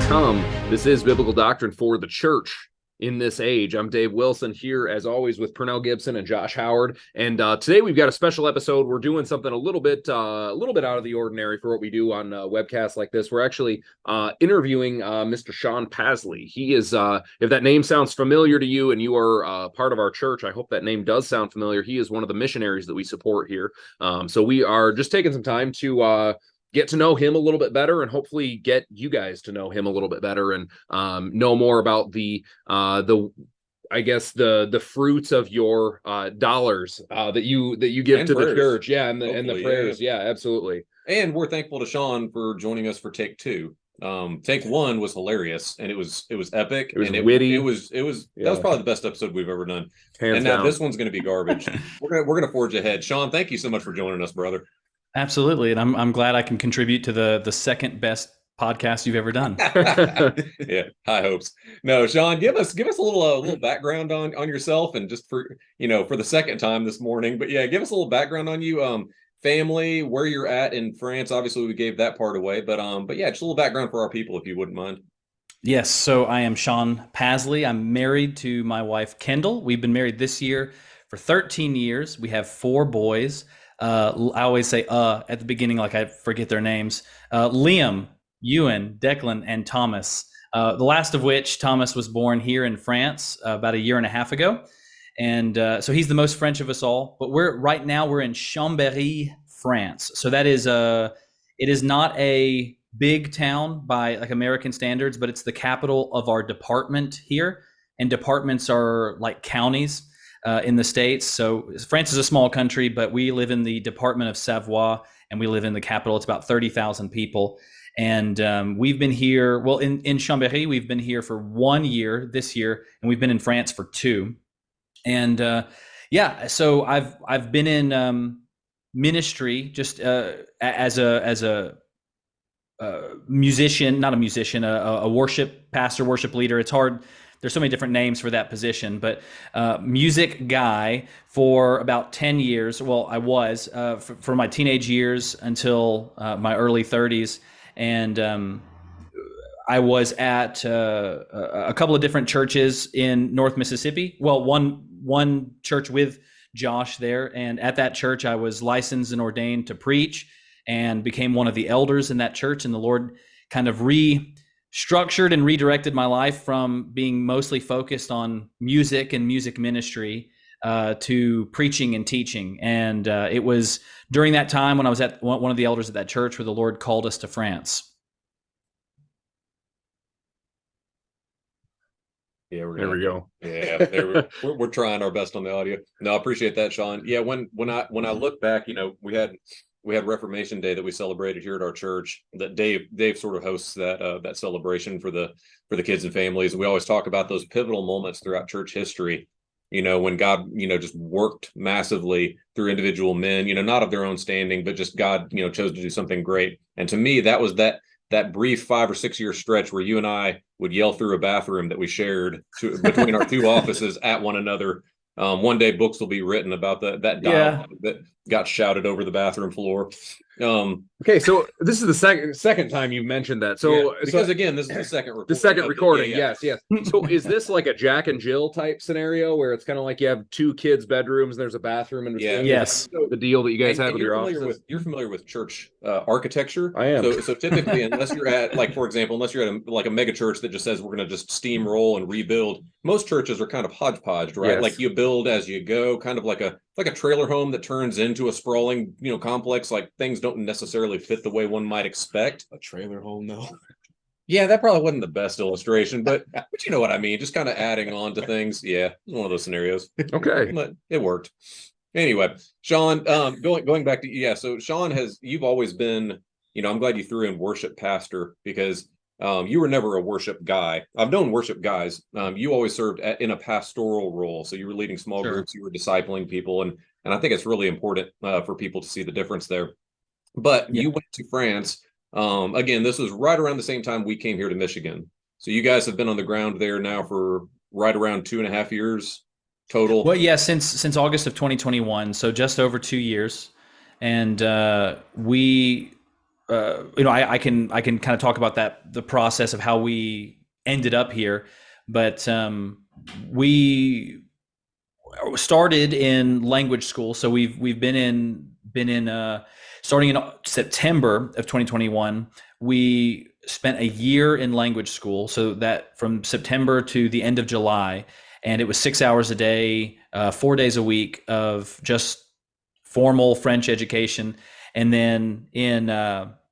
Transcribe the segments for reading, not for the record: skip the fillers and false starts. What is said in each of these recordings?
Come. This is Biblical Doctrine for the Church in this age. I'm Dave Wilson here, as always, with Pernell Gibson and Josh Howard. And today we've got a special episode. We're doing something a little bit out of the ordinary for what we do on webcasts like this. We're actually interviewing Mr. Sean Pasley. He is, if that name sounds familiar to you and you are part of our church, I hope that name does sound familiar. He is one of the missionaries that we support here. So we are just taking some time to get to know him a little bit better and hopefully get you guys to know him a little bit better and know more about the fruits of your dollars that you give to the church. Yeah. And the prayers. Yeah, absolutely. And we're thankful to Sean for joining us for take two. Take one was hilarious and it was epic. It was witty. That was probably the best episode we've ever done. Hands now down. This one's going to be garbage. we're gonna forge ahead. Sean, thank you so much for joining us, brother. Absolutely, and I'm glad I can contribute to the second best podcast you've ever done. Yeah, high hopes. No, Sean, give us a little background on yourself, and just for the second time this morning. But yeah, give us a little background on you, family, where you're at in France. Obviously, we gave that part away, but yeah, just a little background for our people, if you wouldn't mind. Yes, so I am Sean Pasley. I'm married to my wife Kendall. We've been married this year for 13 years. We have 4 boys. I always say at the beginning, like I forget their names. Liam, Ewan, Declan, and Thomas. The last of which, Thomas, was born here in France about a year and a half ago. And so he's the most French of us all. But right now we're in Chambéry, France. So that is it is not a big town by like American standards, but it's the capital of our department here. And departments are like counties in the States. So France is a small country, but we live in the department of Savoie and we live in the capital. It's about 30,000 people. And we've been here, well, in Chambéry, we've been here for 1 year this year, and we've been in France for 2. And so I've been in ministry just as a musician, not a musician, a worship pastor, worship leader. It's hard. There's so many different names for that position, but music guy for about 10 years. Well, I was for my teenage years until my early 30s. And I was at a couple of different churches in North Mississippi. Well, one church with Josh there. And at that church, I was licensed and ordained to preach and became one of the elders in that church. And the Lord kind of restructured and redirected my life from being mostly focused on music and music ministry to preaching and teaching. And it was during that time when I was at one of the elders at that church where the Lord called us to France. Yeah, there we go. Yeah, we're trying our best on the audio. No, I appreciate that, Sean. Yeah, when I look back, we had Reformation Day that we celebrated here at our church. That Dave sort of hosts that celebration for the kids and families. We always talk about those pivotal moments throughout church history. When God just worked massively through individual men. Not of their own standing, but just God chose to do something great. And to me, that was that brief 5 or 6 year stretch where you and I would yell through a bathroom that we shared between our 2 offices at one another. One day books will be written about that dialogue that got shouted over the bathroom floor. Okay, so this is the second time you've mentioned that. So again, this is the second recording. The second recording, yes. So is this like a Jack and Jill type scenario where it's kind of like you have 2 kids' bedrooms and there's a bathroom in between? Yeah. Yes. The deal that you guys have with your offices? You're familiar with church architecture. I am. So typically, unless you're at, like, for example, unless you're at a mega church that just says we're going to just steamroll and rebuild, most churches are kind of hodgepodge, right? Yes. Like you build as you go, kind of like a trailer home that turns into a sprawling, complex. Like things don't necessarily fit the way one might expect. A trailer home, though. Yeah, that probably wasn't the best illustration, but you know what I mean. Just kind of adding on to things. Yeah, one of those scenarios. Okay, but it worked. Anyway, Sean, going back to So Sean you've always been. I'm glad you threw in worship pastor because you were never a worship guy. I've known worship guys. You always served in a pastoral role, so you were leading small groups, you were discipling people, and I think it's really important for people to see the difference there. But you went to France. Again, this was right around the same time we came here to Michigan. So you guys have been on the ground there now for right around 2.5 years total. Well, yeah, since August of 2021, so just over 2 years. And we I can kind of talk about the process of how we ended up here, but we started in language school. So we've been in starting in September of 2021. We spent a year in language school, so that from September to the end of July, and it was 6 hours a day, 4 days a week of just formal French education. And then in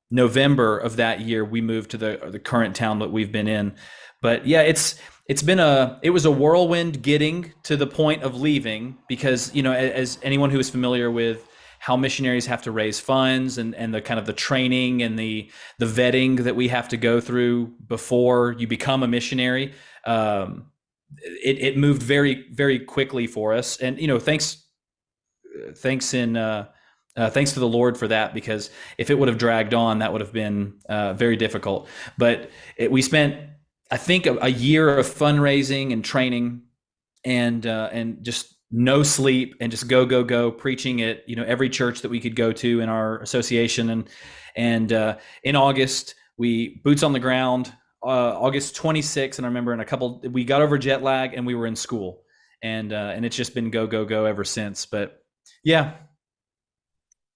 November of that year, we moved to the current town that we've been in. But yeah, it was a whirlwind getting to the point of leaving, because as anyone who is familiar with how missionaries have to raise funds, and the kind of the training and the vetting that we have to go through before you become a missionary, it moved very, very quickly for us. And thanks to the Lord for that, because if it would have dragged on, that would have been very difficult. But we spent, I think, a year of fundraising and training, and just no sleep, and just go preaching at every church that we could go to in our association. And in August, we boots on the ground, August 26th, and I remember we got over jet lag and we were in school, and it's just been go ever since. But yeah.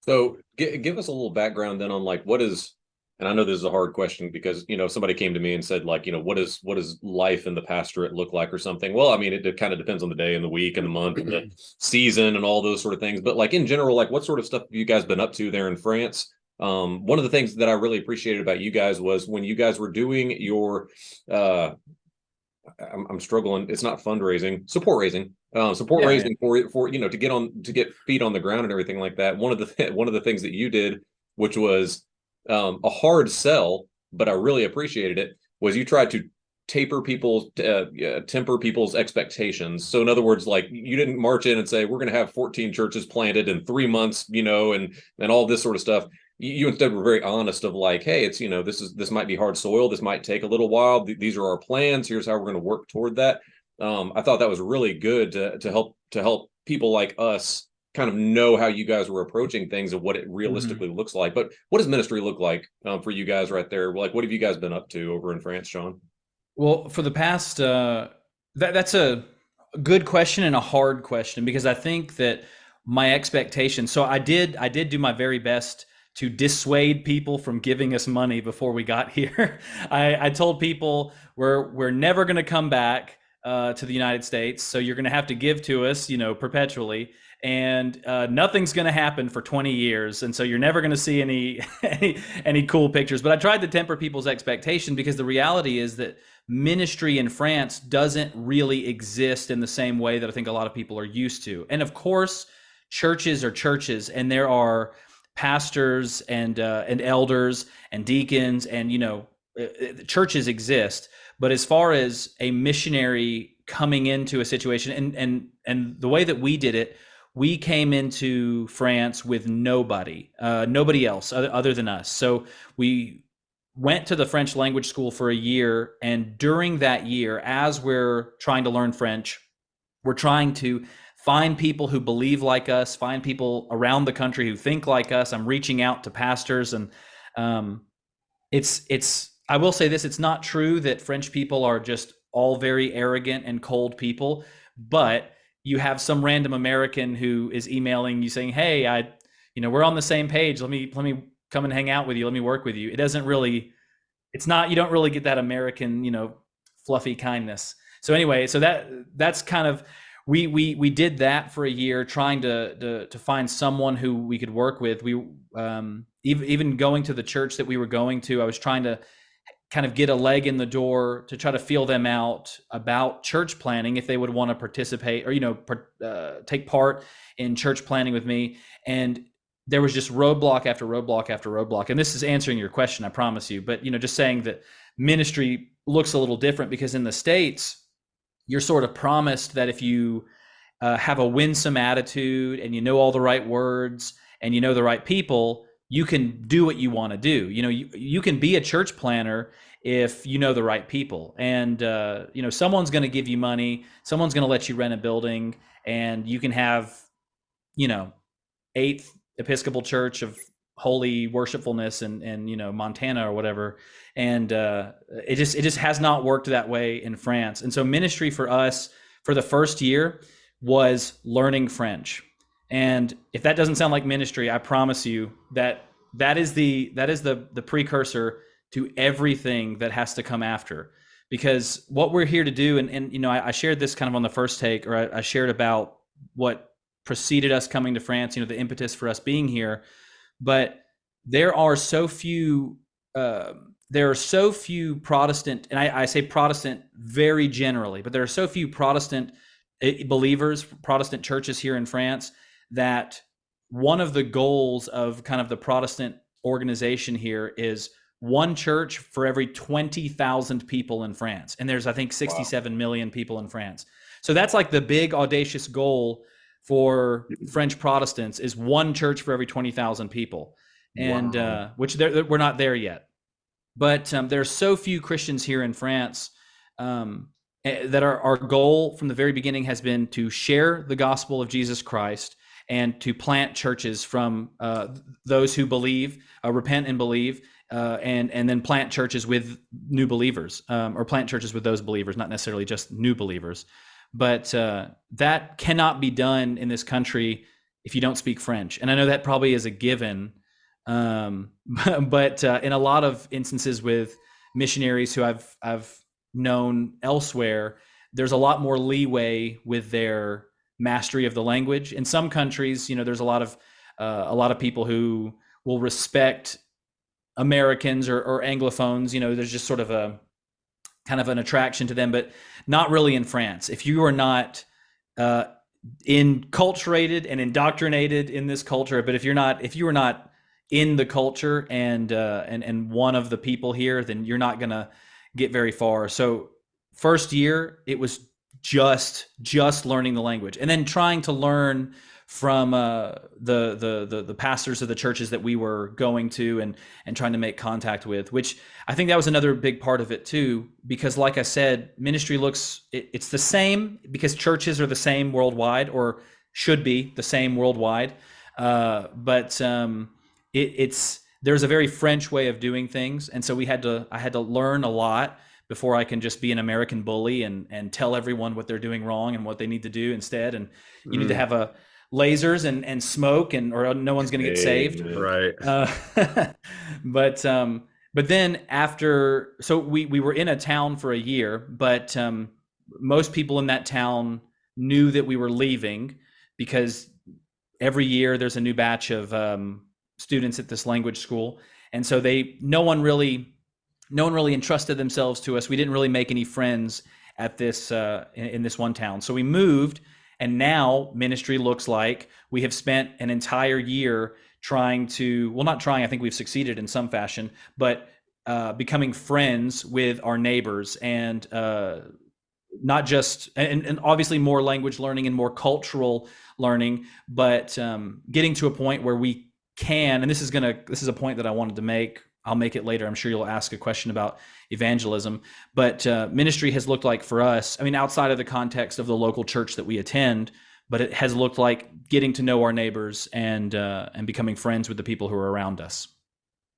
So give us a little background then on like what is, and I know this is a hard question because somebody came to me and said like what does life in the pastorate look like or something. Well, I mean it kind of depends on the day and the week and the month and the season and all those sort of things. But like in general, like what sort of stuff have you guys been up to there in France? One of the things that I really appreciated about you guys was when you guys were doing your I'm struggling. It's not fundraising, support raising for to get feet on the ground and everything like that. One of the things that you did, which was a hard sell, but I really appreciated it, was you tried to temper people's expectations. So in other words, like you didn't march in and say we're going to have 14 churches planted in 3 months, and all this sort of stuff. You instead were very honest of like, hey, it's this might be hard soil, this might take a little while, these are our plans, here's how we're going to work toward that. I thought that was really good to help people like us kind of know how you guys were approaching things and what it realistically looks like. But what does ministry look like for you guys right there? Like, what have you guys been up to over in France, Sean? Well, for the past, that's a good question and a hard question, because I think that my expectations. So I did do my very best to dissuade people from giving us money before we got here. I told people we're never going to come back to the United States, so you're going to have to give to us, perpetually, and nothing's going to happen for 20 years, and so you're never going to see any cool pictures. But I tried to temper people's expectation, because the reality is that ministry in France doesn't really exist in the same way that I think a lot of people are used to. And of course, churches are churches, and there are pastors and elders and deacons, and churches exist. But as far as a missionary coming into a situation, and the way that we did it, we came into France with nobody else other than us. So we went to the French language school for a year, and during that year, as we're trying to learn French, we're trying to find people who believe like us, find people around the country who think like us. I'm reaching out to pastors, and I will say this, it's not true that French people are just all very arrogant and cold people, but you have some random American who is emailing you saying, hey, we're on the same page. Let me come and hang out with you. Let me work with you. You don't really get that American, fluffy kindness. So anyway, so that's kind of, we did that for a year, trying to find someone who we could work with. We even going to the church that we were going to, I was trying to kind of get a leg in the door to try to feel them out about church planning, if they would want to participate or take part in church planning with me. And there was just roadblock after roadblock after roadblock. And this is answering your question, I promise you. But just saying that ministry looks a little different, because in the States, you're sort of promised that if you have a winsome attitude and you know all the right words and you know the right people, you can do what you want to do. You can be a church planner if you know the right people. And someone's going to give you money, someone's going to let you rent a building, and you can have 8th Episcopal Church of holy worshipfulness and Montana or whatever. And it just has not worked that way in France. And so ministry for us for the first year was learning French. And if that doesn't sound like ministry, I promise you that is the precursor to everything that has to come after. Because what we're here to do, and I shared this kind of on the first take, or I shared about what preceded us coming to France, the impetus for us being here. But there are so few Protestant, and I say Protestant very generally, but there are so few Protestant believers, Protestant churches here in France, that one of the goals of kind of the Protestant organization here is one church for every 20,000 people in France. And there's, I think, 67 million people in France. So that's like the big audacious goal for French Protestants, is one church for every 20,000 people. And which we're not there yet. But there's so few Christians here in France that our goal from the very beginning has been to share the gospel of Jesus Christ and to plant churches from those who believe, repent and believe, and then plant churches with new believers, or plant churches with those believers, not necessarily just new believers. But that cannot be done in this country if you don't speak French. And I know that probably is a given, but in a lot of instances with missionaries who I've known elsewhere, there's a lot more leeway with their mastery of the language. In some countries, there's a lot of people who will respect Americans or Anglophones. There's just sort of a kind of an attraction to them, but not really in France. If you are not enculturated and indoctrinated in this culture, but if you are not in the culture and one of the people here, then you're not gonna get very far. So first year, it was just learning the language, and then trying to learn from the pastors of the churches that we were going to and trying to make contact with, which I think that was another big part of it too, because like I said, ministry it's the same because churches are the same worldwide, or should be the same worldwide. But there's a very French way of doing things. And so I had to learn a lot before I can just be an American bully and tell everyone what they're doing wrong and what they need to do instead. And you need to have lasers and smoke, or no one's going to get saved. Right. But then after, so we were in a town for a year, but most people in that town knew that we were leaving, because every year there's a new batch of students at this language school. And so no one really entrusted themselves to us. We didn't really make any friends at this in this one town. So we moved, and now ministry looks like we have spent an entire year trying to, well, not trying, I think we've succeeded in some fashion, but becoming friends with our neighbors, and not just, and obviously more language learning and more cultural learning, but getting to a point where we can, and this is a point that I wanted to make. I'll make it later. I'm sure you'll ask a question about evangelism, but ministry has looked like for us, I mean, outside of the context of the local church that we attend, but it has looked like getting to know our neighbors and becoming friends with the people who are around us.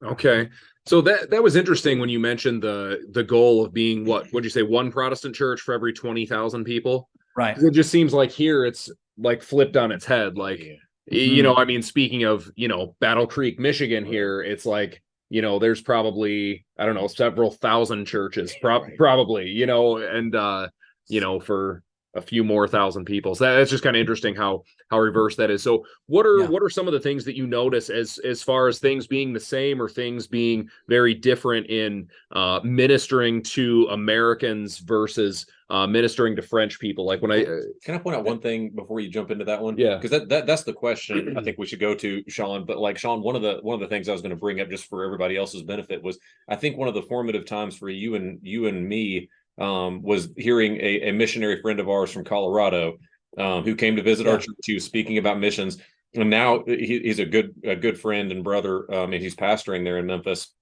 Okay. So that was interesting when you mentioned the goal of being, what'd you say, one Protestant church for every 20,000 people? Right. It just seems like here it's like flipped on its head. Like, I mean, speaking of, Battle Creek, Michigan here, it's like, there's probably, I don't know, several thousand churches, probably, and, for a few more thousand people. So that's just kind of interesting how reverse that is. So what are some of the things that you notice as far as things being the same or things being very different in ministering to Americans versus ministering to French people? Like can I point out one thing before you jump into that one? Yeah, because that's the question I think we should go to, Sean. But like, Sean, one of the things I was going to bring up just for everybody else's benefit was, I think one of the formative times for you and me was hearing a missionary friend of ours from Colorado who came to visit our church. He was speaking about missions, and now he's a good friend and brother, and he's pastoring there in Memphis.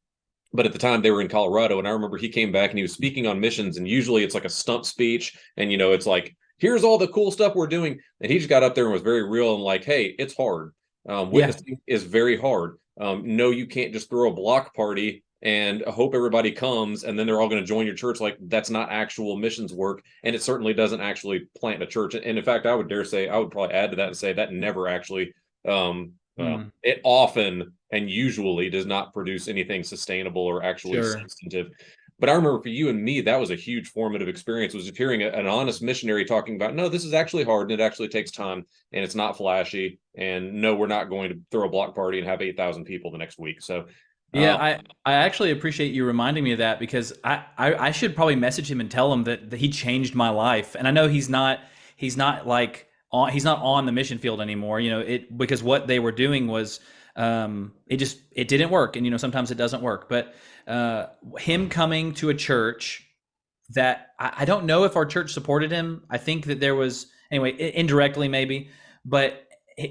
But at the time they were in Colorado, and I remember he came back and he was speaking on missions, and usually it's like a stump speech, and it's like, here's all the cool stuff we're doing, and he just got up there and was very real and like, hey, it's hard. Witnessing is very hard. No, you can't just throw a block party and hope everybody comes and then they're all going to join your church. Like, that's not actual missions work, and it certainly doesn't actually plant a church. And in fact, I would dare say, I would probably add to that and say that never actually it often and usually does not produce anything sustainable or actually substantive. But I remember for you and me, that was a huge formative experience, was just hearing an honest missionary talking about, no, this is actually hard and it actually takes time and it's not flashy. And no, we're not going to throw a block party and have 8,000 people the next week. So yeah, I actually appreciate you reminding me of that, because I should probably message him and tell him that he changed my life. And I know he's not like he's not on the mission field anymore, because what they were doing was it didn't work. And sometimes it doesn't work, but him coming to a church that I don't know if our church supported him. I think that there was, anyway, indirectly maybe, but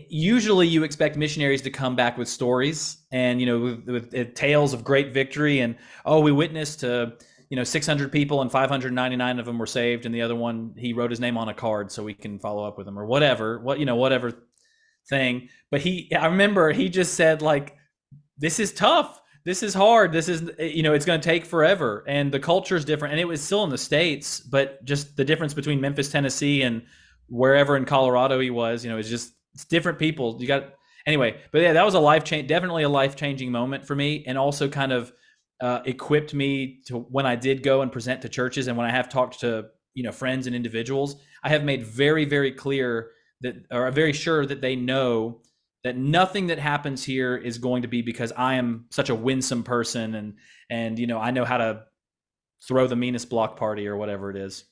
usually you expect missionaries to come back with stories and, with tales of great victory and, oh, we witnessed to, 600 people and 599 of them were saved. And the other one, he wrote his name on a card so we can follow up with him or whatever, whatever thing. But I remember he just said, like, this is tough. This is hard. This is, it's going to take forever. And the culture is different. And it was still in the States, but just the difference between Memphis, Tennessee and wherever in Colorado he was, it's different people. Anyway, but yeah, that was definitely a life-changing moment for me. And also kind of equipped me to, when I did go and present to churches and when I have talked to, friends and individuals, I have made very, very clear or very sure that they know that nothing that happens here is going to be because I am such a winsome person and I know how to throw the meanest block party or whatever it is.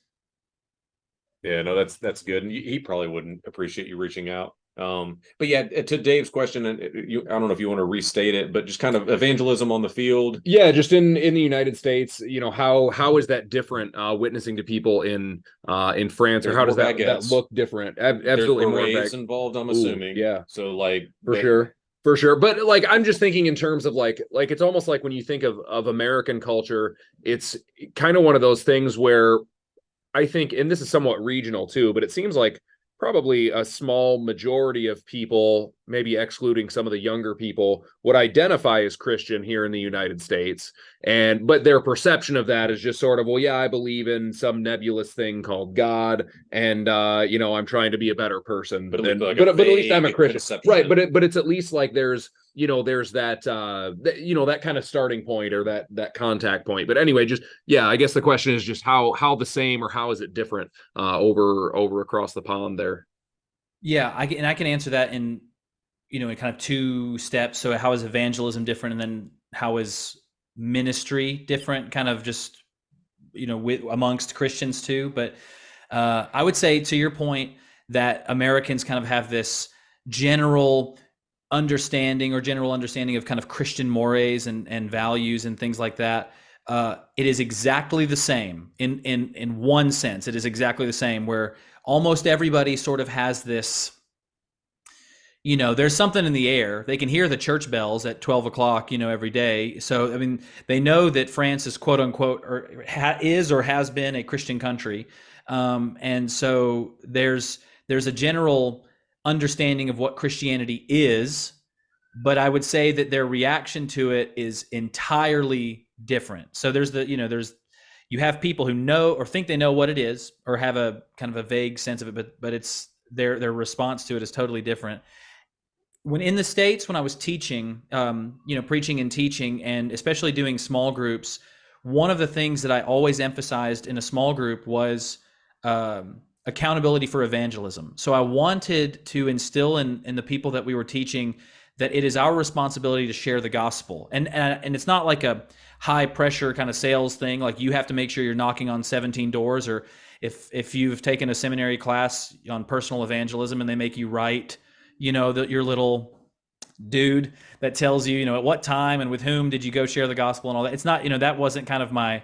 Yeah, no, that's good. And he probably wouldn't appreciate you reaching out. But yeah, to Dave's question, and I don't know if you want to restate it, but just kind of evangelism on the field. Yeah, just in the United States, how is that different? Witnessing to people in France, or how does that look different? Absolutely, more involved, I'm assuming. Yeah, so like for sure. But like, I'm just thinking in terms of like it's almost like when you think of American culture, it's kind of one of those things where I think, and this is somewhat regional too, but it seems like probably a small majority of people, maybe excluding some of the younger people, would identify as Christian here in the United States. But their perception of that is just sort of, well, yeah, I believe in some nebulous thing called God, and I'm trying to be a better person. But at least I'm a Christian, right? But it's at least like there's that that kind of starting point or that contact point. But anyway, just I guess the question is just how the same, or how is it different over across the pond there? Yeah, I can answer that in in kind of two steps. So how is evangelism different, and then how is ministry different, kind of just amongst Christians too. But I would say, to your point, that Americans kind of have this general understanding of kind of Christian mores and values and things like that. It is exactly the same in one sense. It is exactly the same, where almost everybody sort of has this, there's something in the air. They can hear the church bells at 12 o'clock, every day. So, I mean, they know that France is quote unquote, or has been a Christian country. And so there's a general understanding of what Christianity is, but I would say that their reaction to it is entirely different. So you have people who know or think they know what it is, or have a kind of a vague sense of it, but it's their response to it is totally different. When in the States, when I was teaching, preaching and teaching, and especially doing small groups, one of the things that I always emphasized in a small group was accountability for evangelism. So I wanted to instill in the people that we were teaching that it is our responsibility to share the gospel. And it's not like a high pressure kind of sales thing, like you have to make sure you're knocking on 17 doors, or if you've taken a seminary class on personal evangelism and they make you write, your little dude that tells you, at what time and with whom did you go share the gospel and all that. It's not, that wasn't kind of my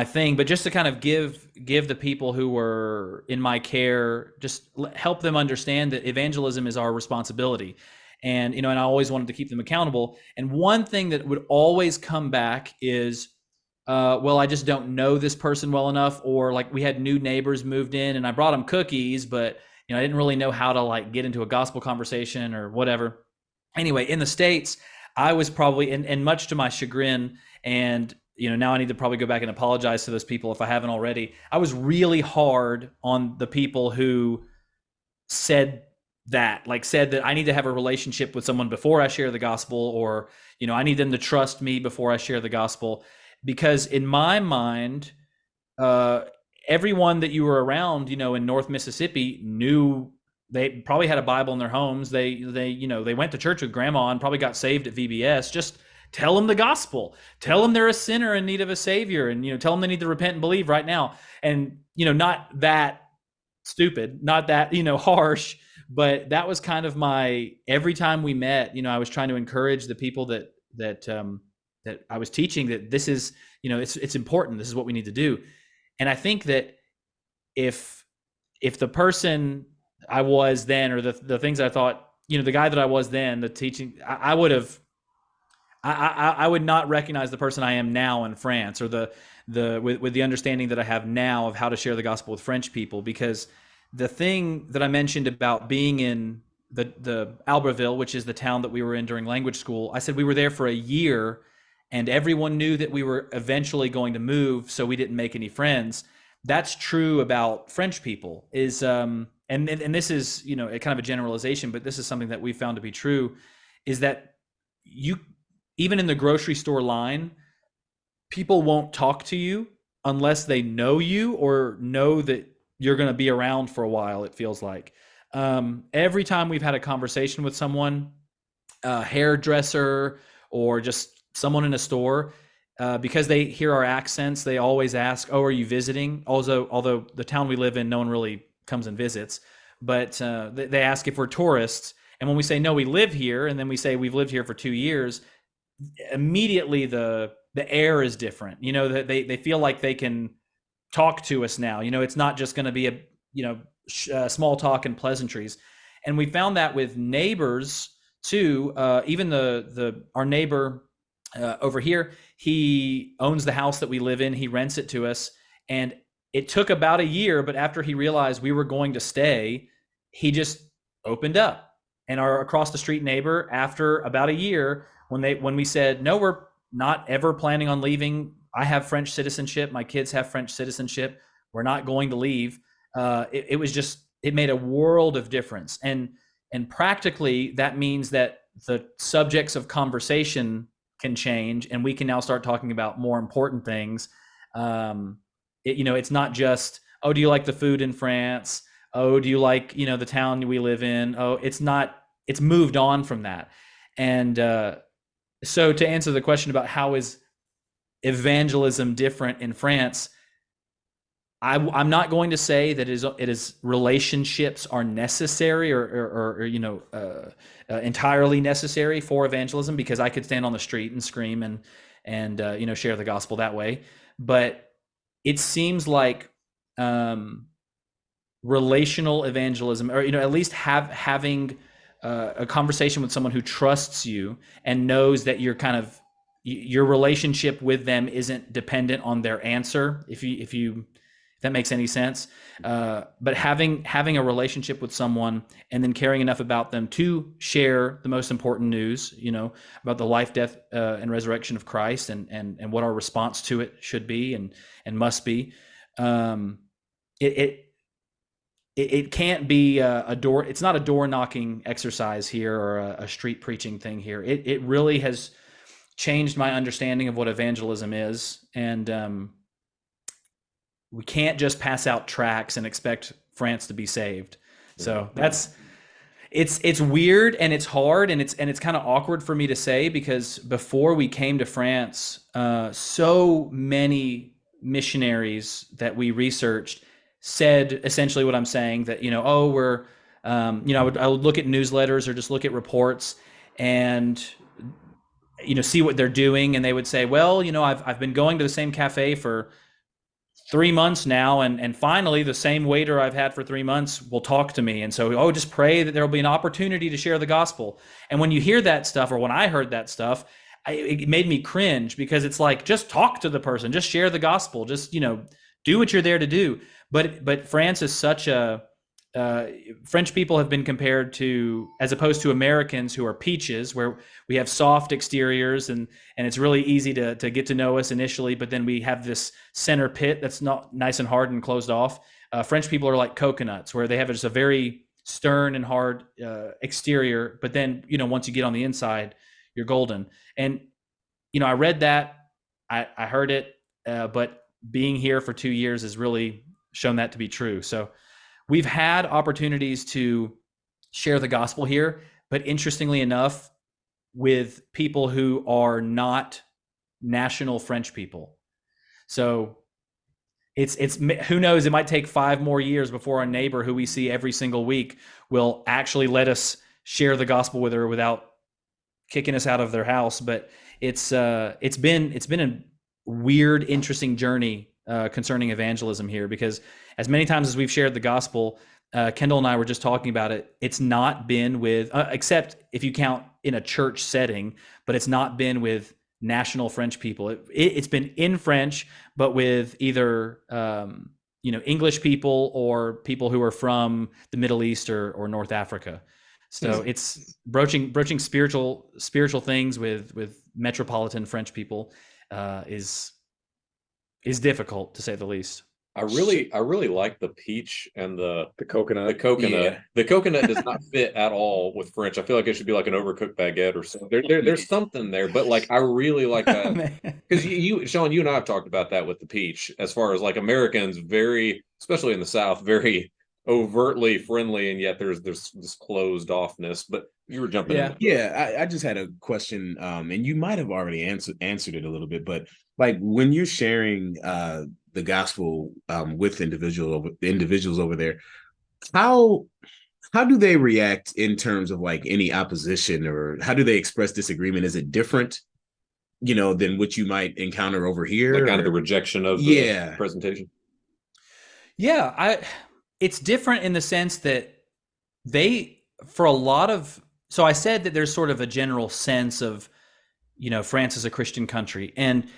thing, but just to kind of give the people who were in my care, just help them understand that evangelism is our responsibility. And, and I always wanted to keep them accountable. And one thing that would always come back is, well, I just don't know this person well enough, or like we had new neighbors moved in and I brought them cookies, but I didn't really know how to like get into a gospel conversation or whatever. Anyway, in the States, I was probably, and much to my chagrin, and now I need to probably go back and apologize to those people if I haven't already. I was really hard on the people who said said that I need to have a relationship with someone before I share the gospel, or I need them to trust me before I share the gospel, because in my mind, uh, everyone that you were around, in North Mississippi knew. They probably had a Bible in their homes. They went to church with grandma and probably got saved at VBS. Just tell them the gospel. Tell them they're a sinner in need of a savior, and tell them they need to repent and believe right now. And not that stupid, not that harsh, but that was kind of my every time we met. I was trying to encourage the people that I was teaching that this is it's important. This is what we need to do. And I think that if the person I was then, or the things I thought, the guy that I was then, the teaching, I would have, I would not recognize the person I am now in France, or with the understanding that I have now of how to share the gospel with French people. Because the thing that I mentioned about being in the Albertville, which is the town that we were in during language school, I said we were there for a year, and everyone knew that we were eventually going to move, so we didn't make any friends. That's true about French people. And this is a kind of a generalization, but this is something that we found to be true, is that even in the grocery store line, people won't talk to you unless they know you or know that you're going to be around for a while. It feels like every time we've had a conversation with someone, a hairdresser or just someone in a store, because they hear our accents, they always ask, "Oh, are you visiting?" Although the town we live in, no one really comes and visits, but they ask if we're tourists. And when we say no, we live here, and then we say we've lived here for 2 years, immediately the air is different. That they feel like they can talk to us now. It's not just going to be a small talk and pleasantries. And we found that with neighbors too. Even our neighbor over here, he owns the house that we live in. He rents it to us, and it took about a year, but after he realized we were going to stay, he just opened up. And our across the street neighbor, after about a year, when we said, "No, we're not ever planning on leaving. I have French citizenship. My kids have French citizenship. We're not going to leave." It made a world of difference. And practically that means that the subjects of conversation can change, and we can now start talking about more important things. It's not just, "Oh, do you like the food in France? Oh, do you like, the town we live in?" Oh, it's moved on from that. And so to answer the question about how is evangelism different in France, I'm not going to say that it is relationships are necessary or entirely necessary for evangelism, because I could stand on the street and scream and share the gospel that way. But it seems like relational evangelism, or at least having a conversation with someone who trusts you and knows that your relationship with them isn't dependent on their answer. If that makes any sense. But having a relationship with someone and then caring enough about them to share the most important news, about the life, death, and resurrection of Christ, and what our response to it should be and must be. It can't be a door. It's not a door knocking exercise here, or a street preaching thing here. It really has changed my understanding of what evangelism is. And we can't just pass out tracts and expect France to be saved. So it's weird, and it's hard, and it's kind of awkward for me to say, because before we came to France, so many missionaries that we researched said essentially what I'm saying, that we're I would look at newsletters or just look at reports and see what they're doing, and they would say, "Well, I've been going to the same cafe for 3 months now, and finally the same waiter I've had for 3 months will talk to me, and so just pray that there'll be an opportunity to share the gospel." And when you hear that stuff, or when I heard that stuff, it made me cringe, because it's like, just talk to the person, just share the gospel, just do what you're there to do. But France is such a French people have been compared to, as opposed to Americans who are peaches, where we have soft exteriors and it's really easy to get to know us initially, but then we have this center pit that's not nice and hard and closed off. French people are like coconuts, where they have just a very stern and hard exterior, but then, once you get on the inside, you're golden. And, I read that, I heard it, but being here for 2 years has really shown that to be true. So we've had opportunities to share the gospel here, but interestingly enough, with people who are not national French people. So it's who knows, it might take 5 more years before our neighbor who we see every single week will actually let us share the gospel with her without kicking us out of their house. But it's been a weird, interesting journey concerning evangelism here, because as many times as we've shared the gospel, Kendall and I were just talking about it, it's not been with, except if you count in a church setting, but it's not been with national French people. It's been in French, but with either English people or people who are from the Middle East or North Africa. So it's broaching spiritual things with metropolitan French people is difficult, to say the least. I really like the peach and the coconut. The coconut. Yeah. The coconut does not fit at all with French. I feel like it should be like an overcooked baguette or something. There's something there, but like I really like that because you, Sean, you and I have talked about that with the peach, as far as like Americans, very, especially in the South, very overtly friendly, and yet there's this closed offness. But you were jumping in. Yeah, I just had a question, and you might have already answered it a little bit, but like when you're sharing the gospel with individuals over there, how do they react in terms of like any opposition, or how do they express disagreement? Is it different, than what you might encounter over here? Like kind of the rejection of the presentation? Yeah, it's different in the sense that for a lot of, so I said that there's sort of a general sense of, France is a Christian country, and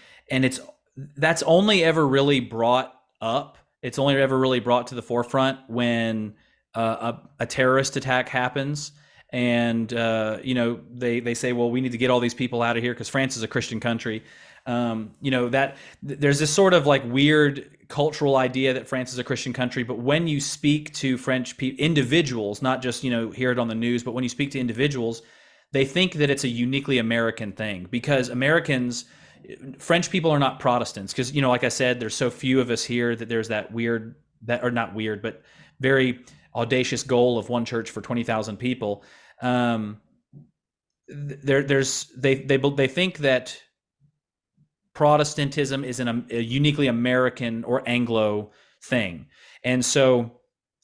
that's only ever really brought up. It's only ever really brought to the forefront when a terrorist attack happens, and they say, well, we need to get all these people out of here because France is a Christian country. That there's this sort of like weird cultural idea that France is a Christian country, but when you speak to French individuals, not just hear it on the news, but when you speak to individuals, they think that it's a uniquely American thing, because French people are not Protestants, because like I said, there's so few of us here that there's that not weird, but very audacious goal of one church for 20,000 people. They think that Protestantism is a uniquely American or Anglo thing. And so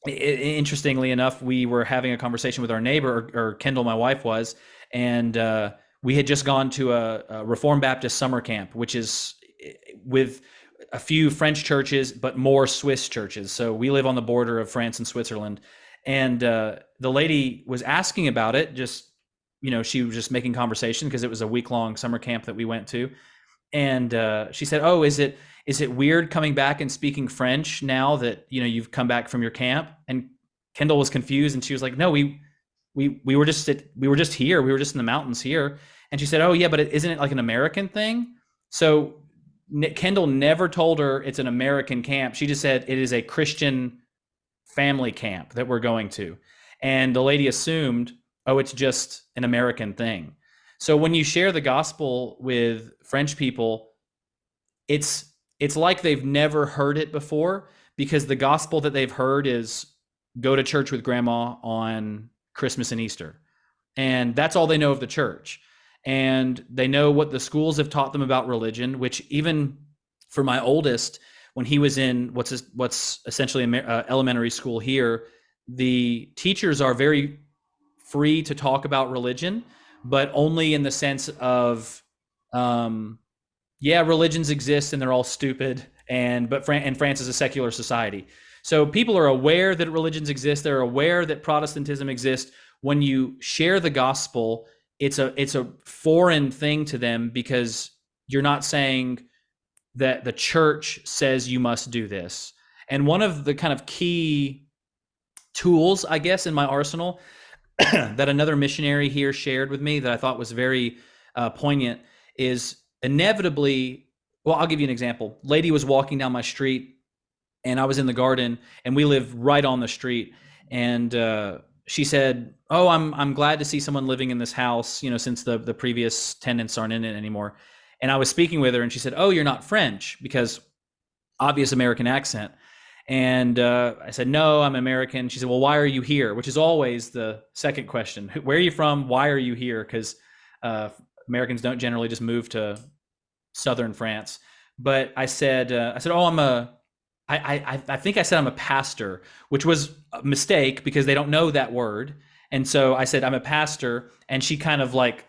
interestingly enough, we were having a conversation with our neighbor, or Kendall, my wife, was, and we had just gone to a Reformed Baptist summer camp, which is with a few French churches, but more Swiss churches. So we live on the border of France and Switzerland. And the lady was asking about it, she was just making conversation because it was a week-long summer camp that we went to. And she said, "Oh, is it weird coming back and speaking French now that you've come back from your camp?" And Kendall was confused, and she was like, "No, we were just here. We were just in the mountains here." And she said, "Oh yeah, but isn't it like an American thing?" So Kendall never told her it's an American camp. She just said it is a Christian family camp that we're going to, and the lady assumed, oh, it's just an American thing. So when you share the gospel with French people, it's like they've never heard it before, because the gospel that they've heard is go to church with grandma on Christmas and Easter. And that's all they know of the church. And they know what the schools have taught them about religion, which even for my oldest, when he was in what's essentially elementary school here, the teachers are very free to talk about religion, but only in the sense of, religions exist and they're all stupid, and France is a secular society. So people are aware that religions exist. They're aware that Protestantism exists. When you share the gospel, it's a foreign thing to them, because you're not saying that the church says you must do this. And one of the kind of key tools, I guess, in my arsenal that another missionary here shared with me that I thought was very poignant is inevitably, well, I'll give you an example. Lady was walking down my street and I was in the garden and we live right on the street. And she said, "Oh, I'm glad to see someone living in this house, since the previous tenants aren't in it anymore." And I was speaking with her and she said, "Oh, you're not French," because obvious American accent. And I said, "No, I'm American." She said, "Well, why are you here?" Which is always the second question. Where are you from? Why are you here? Because Americans don't generally just move to southern France. But I said, "Oh, I think I said I'm a pastor," which was a mistake because they don't know that word. And so I said, "I'm a pastor." And she kind of like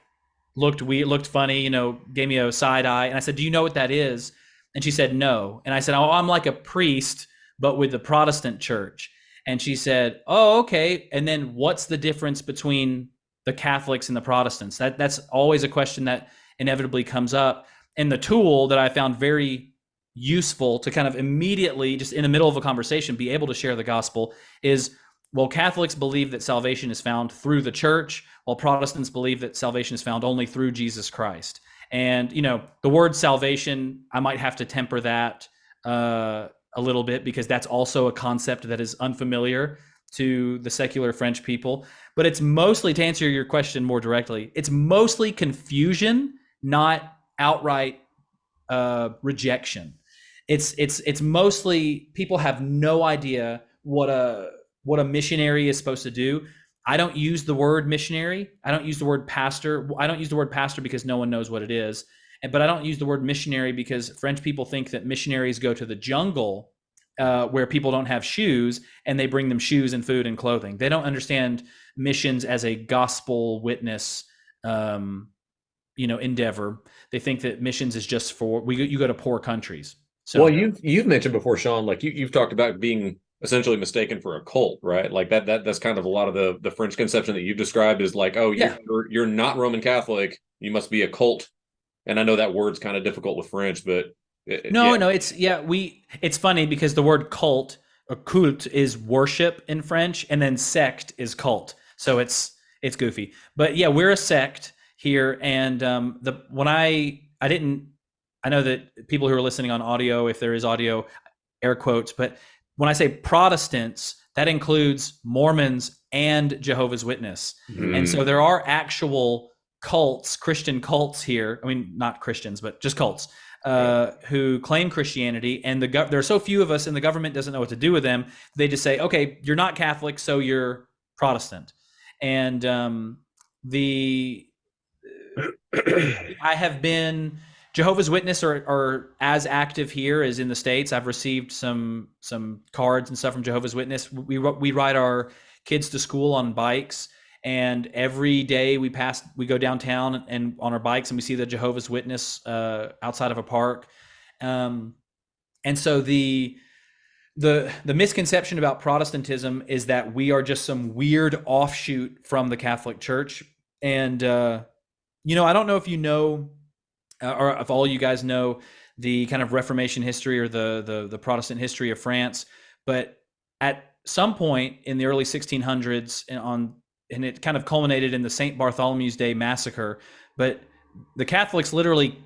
looked funny, gave me a side eye. And I said, "Do you know what that is?" And she said, "No." And I said, "Oh, I'm like a priest, but with the Protestant church." And she said, "Oh, okay. And then what's the difference between the Catholics and the Protestants?" That's always a question that inevitably comes up. And the tool that I found very useful to kind of immediately, just in the middle of a conversation, be able to share the gospel is, well, Catholics believe that salvation is found through the church, while Protestants believe that salvation is found only through Jesus Christ. And, the word salvation, I might have to temper that a little bit because that's also a concept that is unfamiliar to the secular French people. But it's mostly, to answer your question more directly, it's mostly confusion, not outright rejection. It's mostly people have no idea what a missionary is supposed to do. I don't use the word missionary. I don't use the word pastor. I don't use the word pastor because no one knows what it is. But I don't use the word missionary because French people think that missionaries go to the jungle where people don't have shoes and they bring them shoes and food and clothing. They don't understand missions as a gospel witness endeavor. They think that missions is just for you go to poor countries. So, well, you've mentioned before, Sean, like you've talked about being essentially mistaken for a cult, right? Like that's kind of a lot of the French conception that you've described is like, oh, yeah, you're not Roman Catholic, you must be a cult. And I know that word's kind of difficult with French, but no, it's funny because the word cult or culte is worship in French, and then sect is cult. So it's goofy, but yeah, we're a sect here. And I know that people who are listening on audio, if there is audio, air quotes, but when I say Protestants, that includes Mormons and Jehovah's Witness. And so there are actual cults, Christian cults here. I mean, not Christians, but just cults who claim Christianity. And there are so few of us and the government doesn't know what to do with them. They just say, okay, you're not Catholic, so you're Protestant. And I have been Jehovah's Witness are as active here as in the States. I've received some cards and stuff from Jehovah's Witness. We ride our kids to school on bikes, and every day we go downtown and on our bikes, and we see the Jehovah's Witness outside of a park. And so the misconception about Protestantism is that we are just some weird offshoot from the Catholic Church. And I don't know if you know, or if all you guys know, the kind of Reformation history or the Protestant history of France, but at some point in the early 1600s, and it kind of culminated in the St. Bartholomew's Day massacre, but the Catholics literally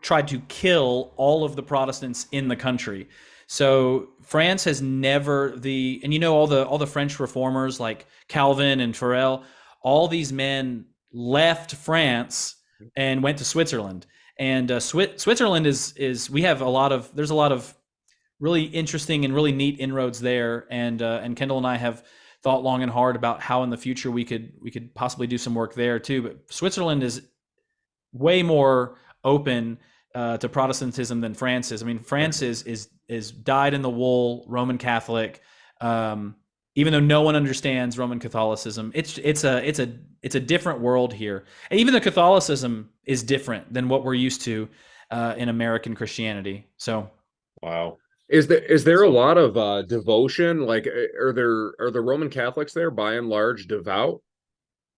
tried to kill all of the Protestants in the country. So France has never all the French reformers like Calvin and Farel, all these men left France and went to Switzerland. And Switzerland is there's a lot of really interesting and really neat inroads there. And Kendall and I have thought long and hard about how in the future we could possibly do some work there too. But Switzerland is way more open to Protestantism than France is. I mean, France is dyed in the wool Roman Catholic. Even though no one understands Roman Catholicism, it's a different world here. And even the Catholicism is different than what we're used to in American Christianity. So, wow. Is there a lot of devotion? Like, are the Roman Catholics there by and large devout?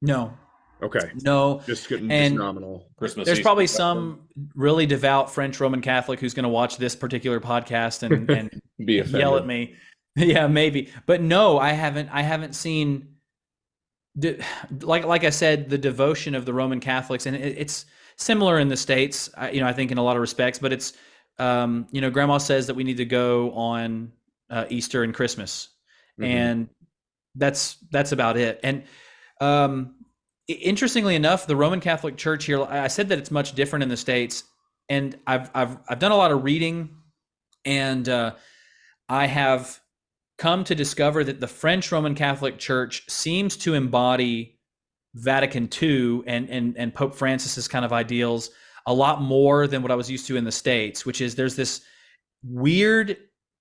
No. Okay. No. Just nominal. Christmas. There's probably some really devout French Roman Catholic who's going to watch this particular podcast and be offended. yell at me. Yeah, maybe. But no, I haven't seen like I said, the devotion of the Roman Catholics, and it's similar in the States, I think in a lot of respects, but it's Grandma says that we need to go on Easter and Christmas, Mhm. and that's about it. And um, interestingly enough, the Roman Catholic Church here, I said that it's much different in the States, and I've done a lot of reading, and I have come to discover that the French Roman Catholic Church seems to embody Vatican II and Pope Francis's kind of ideals a lot more than what I was used to in the States, which is there's this weird,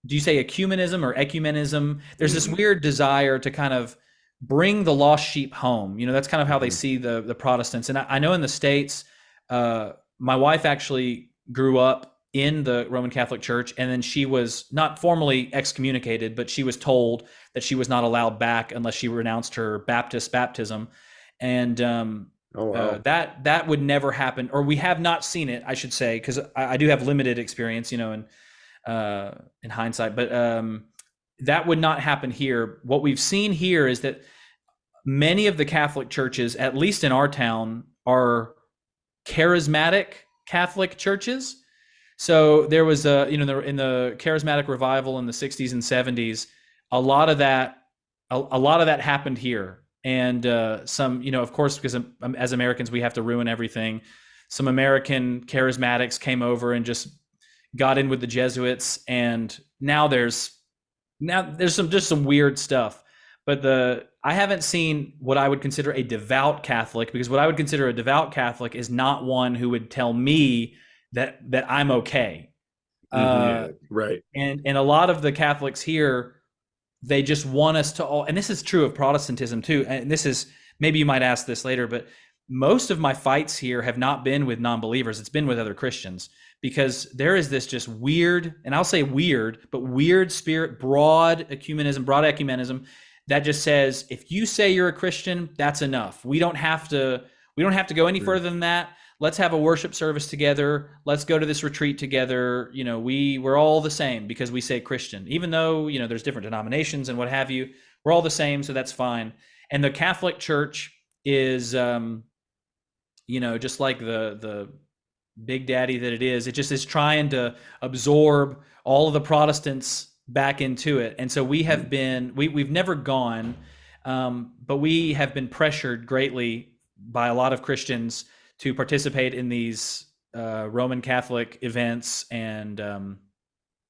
do you say ecumenism or ecumenism? There's this weird desire to kind of bring the lost sheep home. That's kind of how they see the Protestants. And I know in the States, my wife actually grew up in the Roman Catholic Church, and then she was not formally excommunicated, but she was told that she was not allowed back unless she renounced her Baptist baptism. And Oh, wow. that would never happen, or we have not seen it, I should say, because I do have limited experience, in hindsight. But that would not happen here. What we've seen here is that many of the Catholic churches, at least in our town, are charismatic Catholic churches. So there was in the charismatic revival in the 60s and 70s, a lot of that happened here. And some, of course, because as Americans, we have to ruin everything. Some American charismatics came over and just got in with the Jesuits, and now there's some weird stuff. But I haven't seen what I would consider a devout Catholic, because what I would consider a devout Catholic is not one who would tell me that I'm okay. Yeah, right. And a lot of the Catholics here, they just want us to all, and this is true of Protestantism too. And this is, maybe you might ask this later, but most of my fights here have not been with non-believers. It's been with other Christians, because there is this just weird, and I'll say weird, but weird spirit, broad ecumenism that just says, if you say you're a Christian, that's enough. We don't have to go any further than that. Let's have a worship service together. Let's go to this retreat together. We're all the same because we say Christian, even though, there's different denominations and what have you. We're all the same, so that's fine. And the Catholic Church is, just like the big daddy that it is. It just is trying to absorb all of the Protestants back into it. And so we've never gone, but we have been pressured greatly by a lot of Christians to participate in these Roman Catholic events, and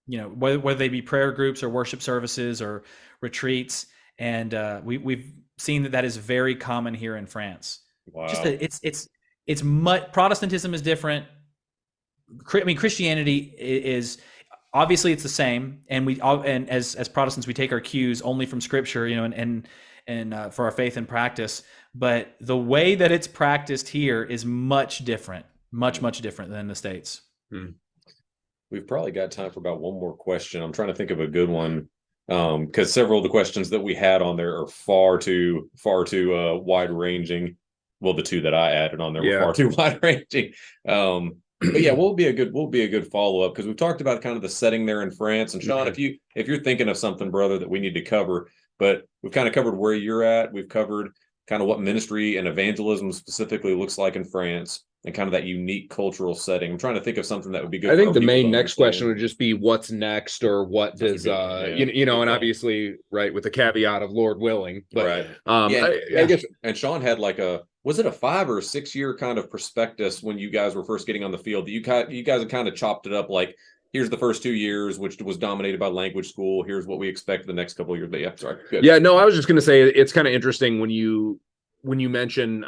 whether they be prayer groups or worship services or retreats. And we've seen that is very common here in France. Wow. Just it's much, Protestantism is different. I mean, Christianity is obviously, it's the same, and as Protestants, we take our cues only from Scripture, and for our faith and practice. But the way that it's practiced here is much different, much different than the States. We've probably got time for about one more question. I'm trying to think of a good one, because several of the questions that we had on there are far too wide ranging. Well, the two that I added on there were far too wide ranging. But yeah, we'll be a good follow up, because we've talked about kind of the setting there in France. And Sean, if you're thinking of something, brother, that we need to cover, but we've kind of covered where you're at. We've covered kind of what ministry and evangelism specifically looks like in France, and kind of that unique cultural setting. I'm trying to think of something that would be good. I think the main next question would just be what's next, or what does and obviously, right, with the caveat of Lord willing. But right. I guess, and Sean had like was it a 5 or 6 year kind of prospectus when you guys were first getting on the field, that you guys have kind of chopped it up, like, here's the first 2 years, which was dominated by language school. Here's what we expect the next couple of years. But yeah, sorry. Good. Yeah, no, I was just going to say it's kind of interesting when you mention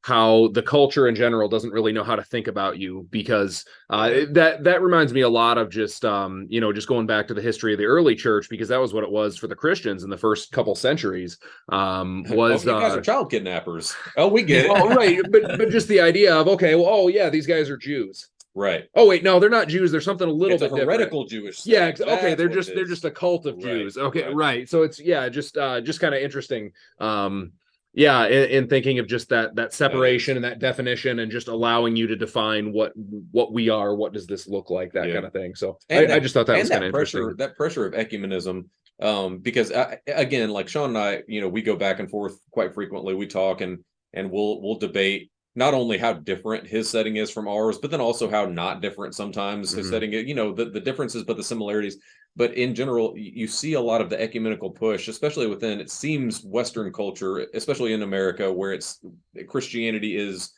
how the culture in general doesn't really know how to think about you, because that reminds me a lot of just just going back to the history of the early church, because that was what it was for the Christians in the first couple centuries. You guys are child kidnappers. Oh, we get it. Oh, right, but just the idea of, okay, well, oh yeah, these guys are Jews. Right. Oh wait, no, they're not Jews. They're something a little bit heretical different. Jewish. Yeah. Okay. They're just a cult of Jews. Okay. Right. So it's just kind of interesting. Yeah, in thinking of just that separation and that definition, and just allowing you to define what we are, what does this look like, that kind of thing. So I just thought that was kind of interesting. That pressure of ecumenism, because again, like Sean and I, we go back and forth quite frequently. We talk and we'll debate not only how different his setting is from ours, but then also how not different sometimes his setting is, the differences, but the similarities. But in general, you see a lot of the ecumenical push, especially within, it seems, Western culture, especially in America, where Christianity is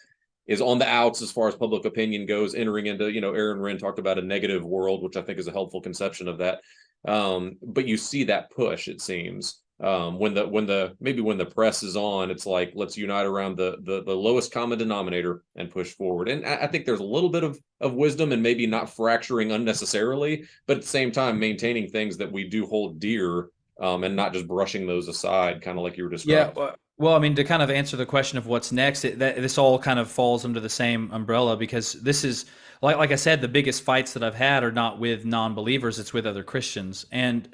on the outs as far as public opinion goes, entering into, Aaron Wren talked about a negative world, which I think is a helpful conception of that. But you see that push, it seems, when the press is on, it's like, let's unite around the lowest common denominator and push forward. And I think there's a little bit of wisdom and maybe not fracturing unnecessarily, but at the same time maintaining things that we do hold dear, and not just brushing those aside, kind of like you were describing. Yeah. Well, I mean, to kind of answer the question of what's next, this all kind of falls under the same umbrella, because this is, like I said, the biggest fights that I've had are not with non-believers, it's with other Christians. And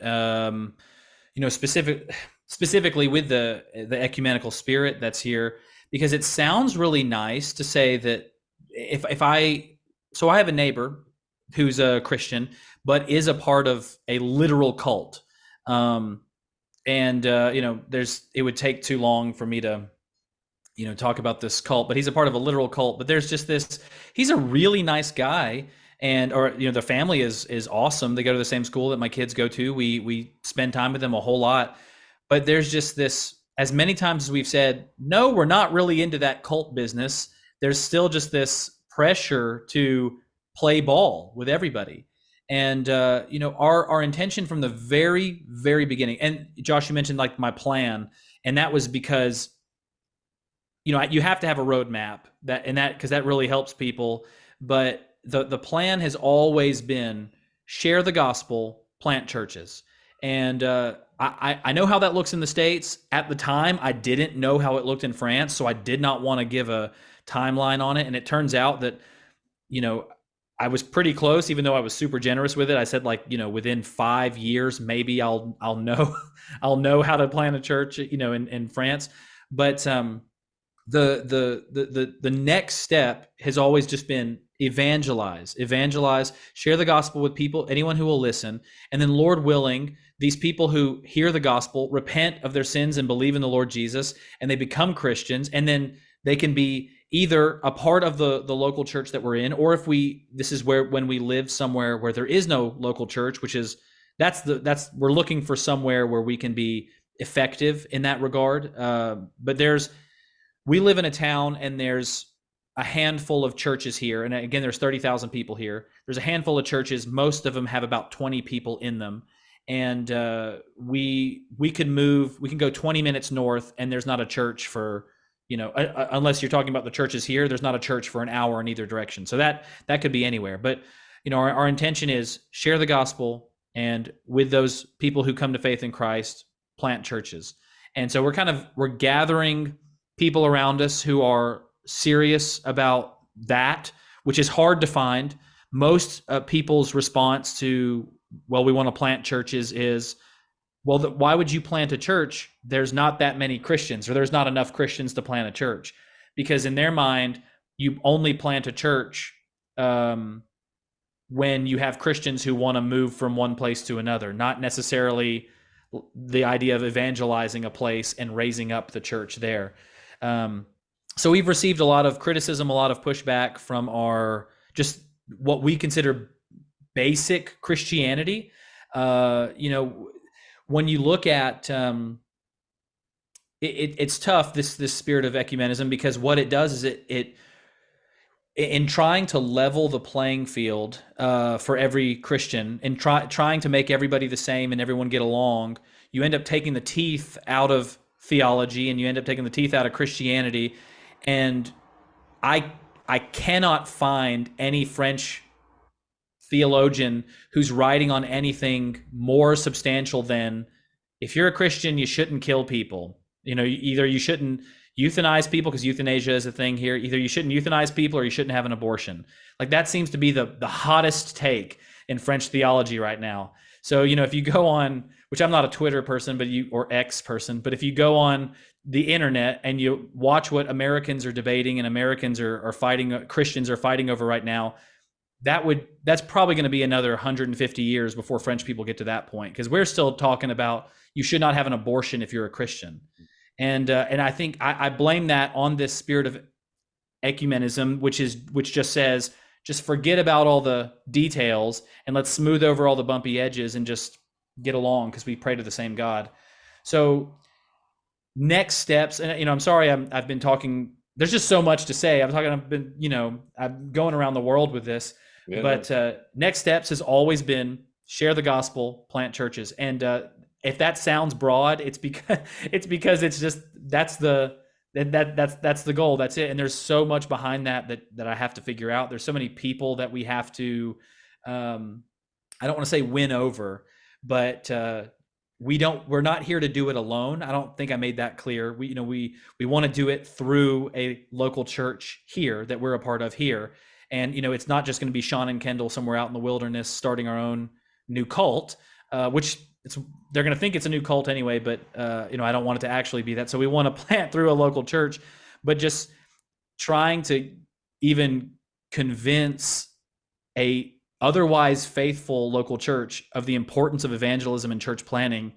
specifically with the ecumenical spirit that's here, because it sounds really nice to say that I have a neighbor who's a Christian, but is a part of a literal cult. It would take too long for me to, talk about this cult, but he's a part of a literal cult. But there's just he's a really nice guy. And, the family is awesome. They go to the same school that my kids go to. We spend time with them a whole lot, but there's just this, as many times as we've said, no, we're not really into that cult business. There's still just this pressure to play ball with everybody. And, our intention from the very, very beginning, and Josh, you mentioned like my plan, and that was because, you have to have a roadmap because that really helps people. But the plan has always been share the gospel, plant churches. And I know how that looks in the States. At the time, I didn't know how it looked in France, so I did not want to give a timeline on it. And it turns out that, I was pretty close, even though I was super generous with it. I said, within 5 years, maybe I'll know I'll know how to plant a church, in France. But the next step has always just been evangelize, share the gospel with people, anyone who will listen. And then, Lord willing, these people who hear the gospel, repent of their sins and believe in the Lord Jesus, and they become Christians. And then they can be either a part of the local church that we're in, or when we live somewhere where there is no local church, which is, we're looking for somewhere where we can be effective in that regard. But we live in a town, and there's a handful of churches here. And again, there's 30,000 people here. There's a handful of churches. Most of them have about 20 people in them. And we can go 20 minutes north, and there's not a church for, unless you're talking about the churches here, there's not a church for an hour in either direction. So that could be anywhere. But, our intention is share the gospel, and with those people who come to faith in Christ, plant churches. And so we're gathering people around us who are serious about that, which is hard to find. Most people's response to, well, we want to plant churches is, well, why would you plant a church? There's not that many Christians, or there's not enough Christians to plant a church. Because in their mind, you only plant a church when you have Christians who want to move from one place to another, not necessarily the idea of evangelizing a place and raising up the church there. So we've received a lot of criticism, a lot of pushback from our, just what we consider basic Christianity. When you look at, it's tough, this spirit of ecumenism, because what it does is it in trying to level the playing field for every Christian, and trying to make everybody the same and everyone get along, you end up taking the teeth out of theology, and you end up taking the teeth out of Christianity. And I cannot find any French theologian who's writing on anything more substantial than, if you're a Christian, you shouldn't kill people. Either you shouldn't euthanize people, because euthanasia is a thing here. Either you shouldn't euthanize people, or you shouldn't have an abortion. Like, that seems to be the hottest take in French theology right now. So, if you go on which I'm not a Twitter person, or X person, but if you go on the internet and you watch what Americans are debating and Americans are fighting, Christians are fighting over right now, that's probably going to be another 150 years before French people get to that point, because we're still talking about you should not have an abortion if you're a Christian, and I think I blame that on this spirit of ecumenism, which just says, just forget about all the details and let's smooth over all the bumpy edges and just get along because we pray to the same God. So next steps, and I'm sorry I've been talking. There's just so much to say. I've been I'm going around the world with this. Yeah, but next steps has always been share the gospel, plant churches, and if that sounds broad, it's because it's just that's the goal. That's it. And there's so much behind that I have to figure out. There's so many people that we have to. I don't want to say win over, but we're not here to do it alone. I don't think I made that clear. We want to do it through a local church here that we're a part of here. And, it's not just going to be Sean and Kendall somewhere out in the wilderness starting our own new cult, which they're going to think it's a new cult anyway, but, I don't want it to actually be that. So we want to plant through a local church, but just trying to even convince a otherwise faithful local church of the importance of evangelism and church planning.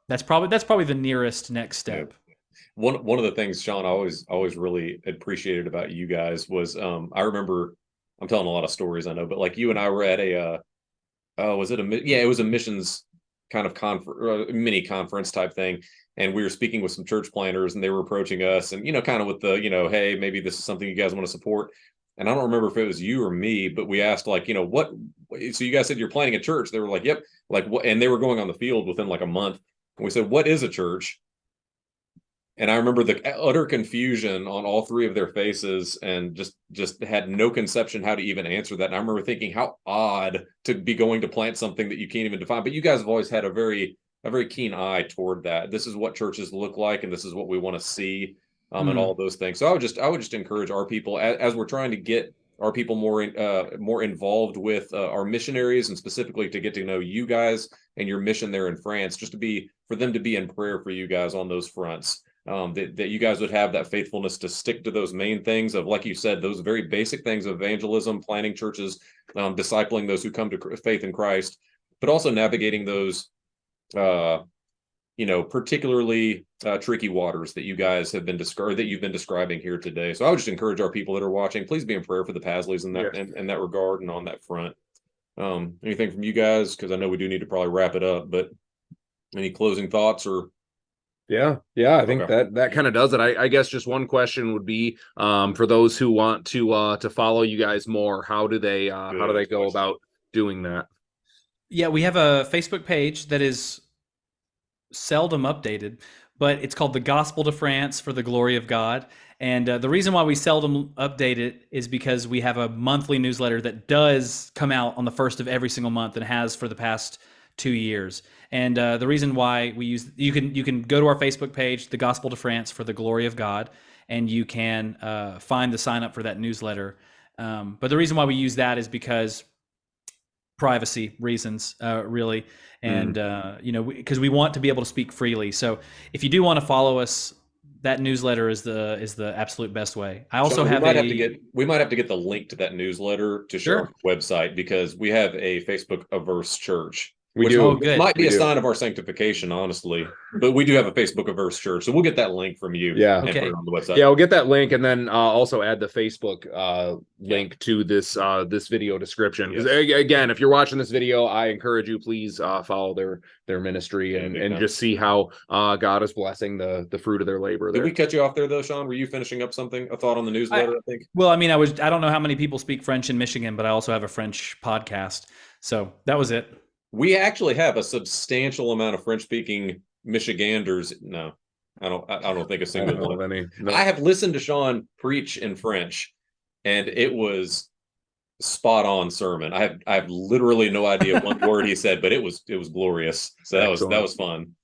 That's probably the nearest next step. Yeah. One of the things, Sean, I always really appreciated about you guys was I remember, I'm telling a lot of stories I know, but like you and I were at it was a missions kind of mini conference type thing, and we were speaking with some church planners, and they were approaching us, and kind of with the hey, maybe this is something you guys want to support. And I don't remember if it was you or me, but we asked what, so you guys said you're planning a church. They were like, yep. Like what? And they were going on the field within like a month. And we said, what is a church? And I remember the utter confusion on all three of their faces, and just had no conception how to even answer that. And I remember thinking how odd to be going to plant something that you can't even define, but you guys have always had a very keen eye toward that. This is what churches look like, and this is what we want to see. And all those things. So I would just encourage our people, as we're trying to get our people more involved with our missionaries, and specifically to get to know you guys and your mission there in France, just for them to be in prayer for you guys on those fronts. That you guys would have that faithfulness to stick to those main things of, like you said, those very basic things of evangelism, planting churches, discipling those who come to faith in Christ, but also navigating those particularly tricky waters that you guys have been that you've been describing here today. So I would just encourage our people that are watching, please be in prayer for the Pasleys in that regard and on that front. Anything from you guys? Because I know we do need to probably wrap it up, but any closing thoughts or? Yeah. I think that kind of does it. I guess just one question would be for those who want to follow you guys more, how do they go about doing that? Yeah, we have a Facebook page that is seldom updated, but it's called The Gospel to France for the Glory of God. And the reason why we seldom update it is because we have a monthly newsletter that does come out on the first of every single month, and has for the past 2 years. And the reason why you can go to our Facebook page, The Gospel to France for the Glory of God, and you can find the sign up for that newsletter. But the reason why we use that is because privacy reasons, really. And, because we want to be able to speak freely. So if you do want to follow us, that newsletter is the absolute best way. I also we might have to get the link to that newsletter to share our website, because we have a Facebook averse church. Which might be a sign of our sanctification, honestly. But we do have a Facebook averse church, so we'll get that link from you. Yeah, and put it on the website. Yeah, we'll get that link, and then also add the Facebook link to this video description. Because again, if you're watching this video, I encourage you, please follow their ministry and just see how God is blessing the fruit of their labor. Did we cut you off there though, Sean? Were you finishing up a thought on the newsletter? I think. Well, I mean, I don't know how many people speak French in Michigan, but I also have a French podcast, so that was it. We actually have a substantial amount of French-speaking Michiganders. No, I don't think a single one. No. I have listened to Sean preach in French, and it was spot on sermon. I have literally no idea one word he said, but it was glorious. So that was fun.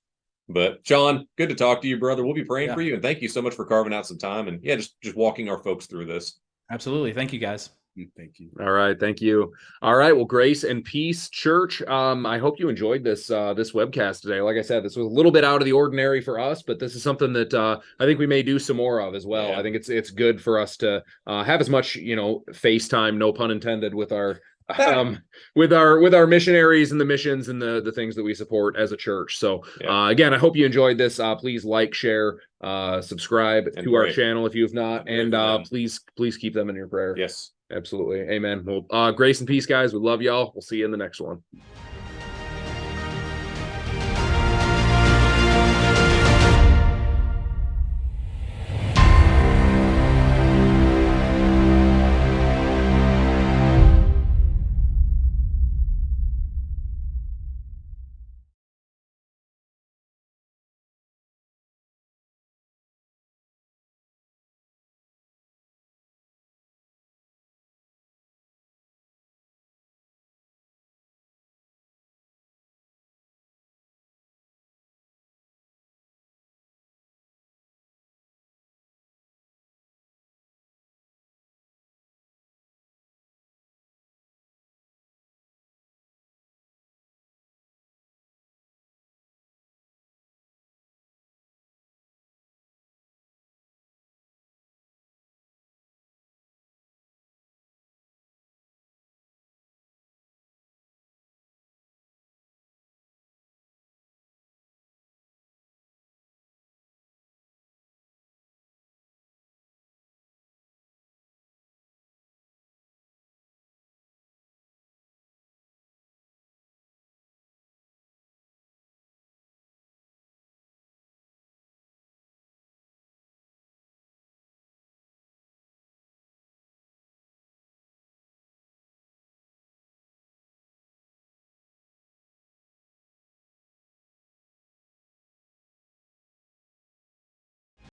But Sean, good to talk to you, brother. We'll be praying for you, and thank you so much for carving out some time and just walking our folks through this. Absolutely, thank you, guys. Thank you. All right, thank you. All right, well, grace and peace, church. I hope you enjoyed this webcast today. Like I said, this was a little bit out of the ordinary for us, but this is something that I think we may do some more of as well. Yeah. I think it's good for us to have as much, FaceTime, no pun intended, with our with our missionaries and the missions and the things that we support as a church. So again, I hope you enjoyed this. Please like, share, subscribe to our channel if you have not, and please keep them in your prayer. Yes. Absolutely. Amen. Well, grace and peace, guys. We love y'all. We'll see you in the next one.